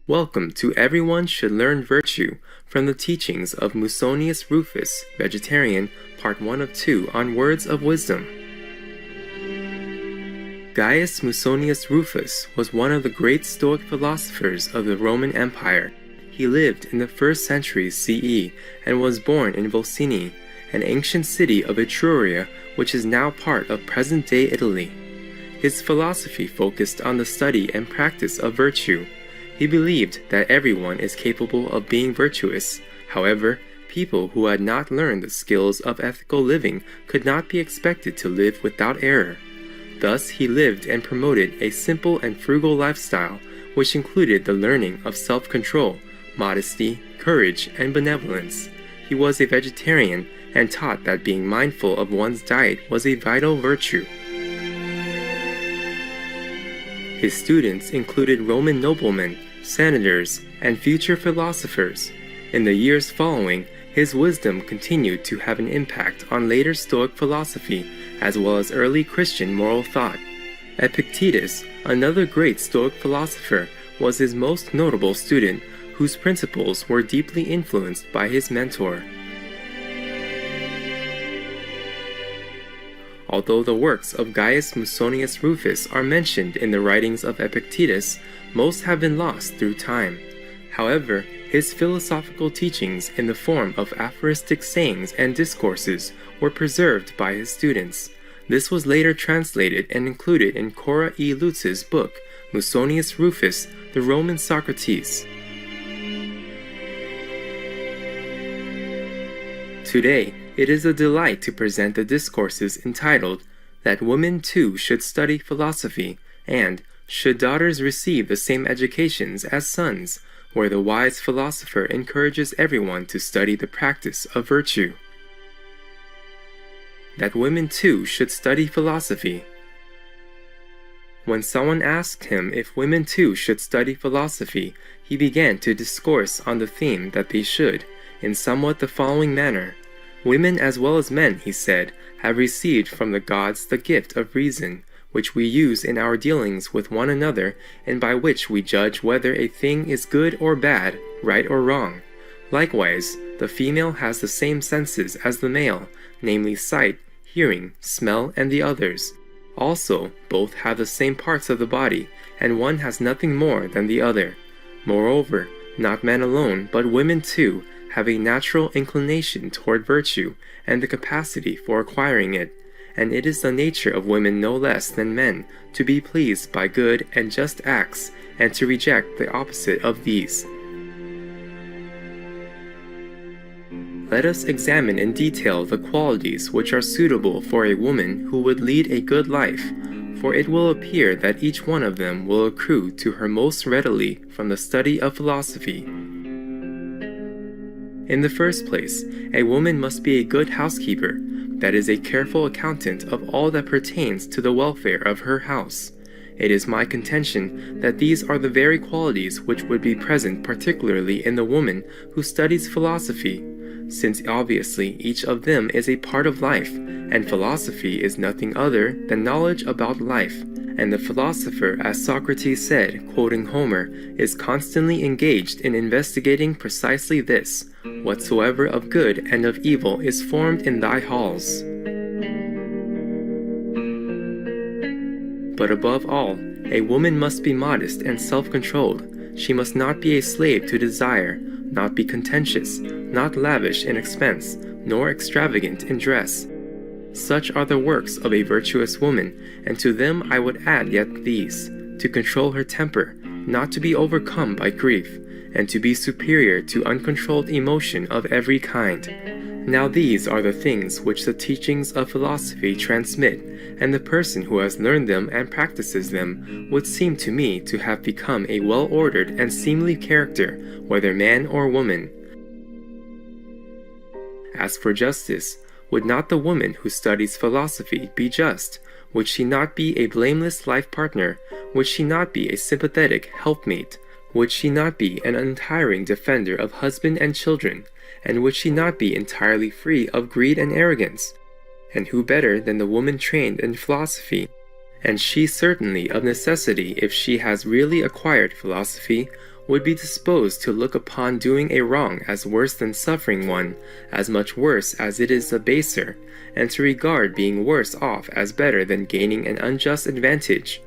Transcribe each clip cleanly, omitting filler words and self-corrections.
Welcome to Everyone Should Learn Virtue from the teachings of Musonius Rufus, vegetarian, part 1 of 2 on words of wisdom. Gaius Musonius Rufus was one of the great Stoic philosophers of the Roman Empire. He lived in the 1st century CE and was born in Volsini, an ancient city of Etruria which is now part of present-day Italy. His philosophy focused on the study and practice of virtue. He believed that everyone is capable of being virtuous. However, people who had not learned the skills of ethical living could not be expected to live without error. Thus, he lived and promoted a simple and frugal lifestyle, which included the learning of self-control, modesty, courage, and benevolence. He was a vegetarian and taught that being mindful of one's diet was a vital virtue. His students included Roman noblemen, senators, and future philosophers. In the years following, his wisdom continued to have an impact on later Stoic philosophy, as well as early Christian moral thought. Epictetus, another great Stoic philosopher, was his most notable student, whose principles were deeply influenced by his mentor. Although the works of Gaius Musonius Rufus are mentioned in the writings of Epictetus, most have been lost through time. However, his philosophical teachings in the form of aphoristic sayings and discourses were preserved by his students. This was later translated and included in Cora E. Lutz's book, Musonius Rufus, the Roman Socrates. Today, it is a delight to present the discourses entitled, That Women Too Should Study Philosophy, and Should Daughters Receive the Same Educations as Sons, where the wise philosopher encourages everyone to study the practice of virtue. That women too should study philosophy. When someone asked him if women too should study philosophy, he began to discourse on the theme that they should, in somewhat the following manner. Women as well as men, he said, have received from the gods the gift of reason, which we use in our dealings with one another, and by which we judge whether a thing is good or bad, right or wrong. Likewise, the female has the same senses as the male, namely sight, hearing, smell, and the others. Also, both have the same parts of the body, and one has nothing more than the other. Moreover, not men alone, but women too, have a natural inclination toward virtue and the capacity for acquiring it, and it is the nature of women no less than men to be pleased by good and just acts, and to reject the opposite of these. Let us examine in detail the qualities which are suitable for a woman who would lead a good life, for it will appear that each one of them will accrue to her most readily from the study of philosophy. In the first place, a woman must be a good housekeeper, that is, a careful accountant of all that pertains to the welfare of her house. It is my contention that these are the very qualities which would be present particularly in the woman who studies philosophy, since obviously each of them is a part of life, and philosophy is nothing other than knowledge about life, and the philosopher, as Socrates said, quoting Homer, is constantly engaged in investigating precisely this, whatsoever of good and of evil is formed in thy halls. But above all, a woman must be modest and self-controlled. She must not be a slave to desire, not be contentious, not lavish in expense, nor extravagant in dress. Such are the works of a virtuous woman, and to them I would add yet these: to control her temper, not to be overcome by grief, and to be superior to uncontrolled emotion of every kind. Now these are the things which the teachings of philosophy transmit, and the person who has learned them and practices them would seem to me to have become a well-ordered and seemly character, whether man or woman. As for justice, would not the woman who studies philosophy be just? Would she not be a blameless life partner? Would she not be a sympathetic helpmate? Would she not be an untiring defender of husband and children? And would she not be entirely free of greed and arrogance? And who better than the woman trained in philosophy? And she certainly of necessity, if she has really acquired philosophy, would be disposed to look upon doing a wrong as worse than suffering one, as much worse as it is the baser, and to regard being worse off as better than gaining an unjust advantage.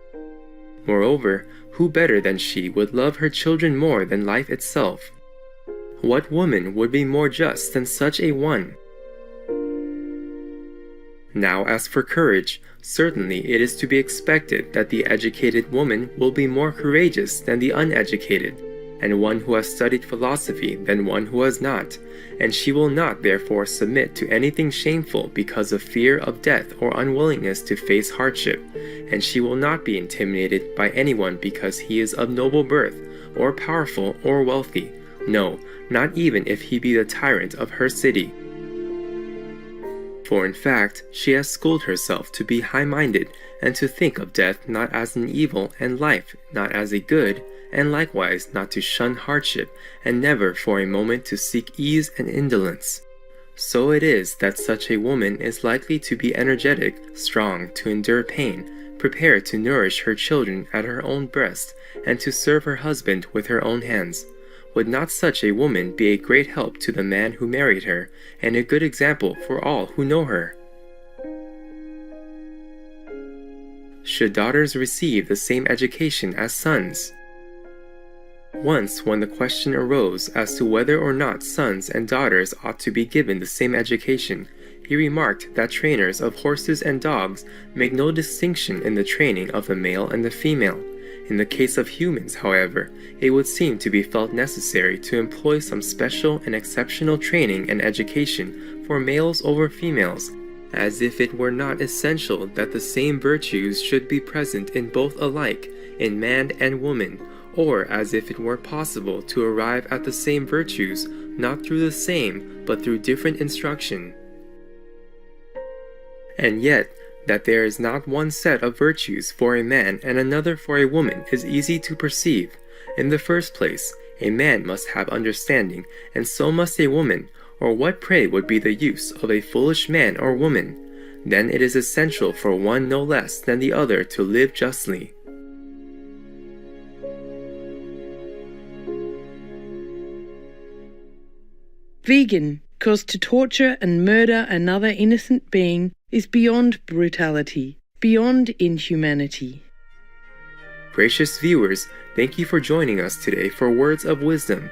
Moreover, who better than she would love her children more than life itself? What woman would be more just than such a one? Now as for courage, certainly it is to be expected that the educated woman will be more courageous than the uneducated, and one who has studied philosophy than one who has not, and she will not therefore submit to anything shameful because of fear of death or unwillingness to face hardship, and she will not be intimidated by anyone because he is of noble birth, or powerful or wealthy, no, not even if he be the tyrant of her city. For in fact, she has schooled herself to be high-minded, and to think of death not as an evil, and life not as a good, and likewise not to shun hardship, and never for a moment to seek ease and indolence. So it is that such a woman is likely to be energetic, strong to endure pain, prepared to nourish her children at her own breast, and to serve her husband with her own hands. Would not such a woman be a great help to the man who married her, and a good example for all who know her? Should daughters receive the same education as sons? Once, when the question arose as to whether or not sons and daughters ought to be given the same education, he remarked that trainers of horses and dogs make no distinction in the training of the male and the female. In the case of humans, however, it would seem to be felt necessary to employ some special and exceptional training and education for males over females, as if it were not essential that the same virtues should be present in both alike, in man and woman, or as if it were possible to arrive at the same virtues, not through the same, but through different instruction. And yet, that there is not one set of virtues for a man and another for a woman is easy to perceive. In the first place, a man must have understanding, and so must a woman, or what pray would be the use of a foolish man or woman? Then it is essential for one no less than the other to live justly. Vegan, cause to torture and murder another innocent being is beyond brutality, beyond inhumanity. Gracious viewers, thank you for joining us today for Words of Wisdom.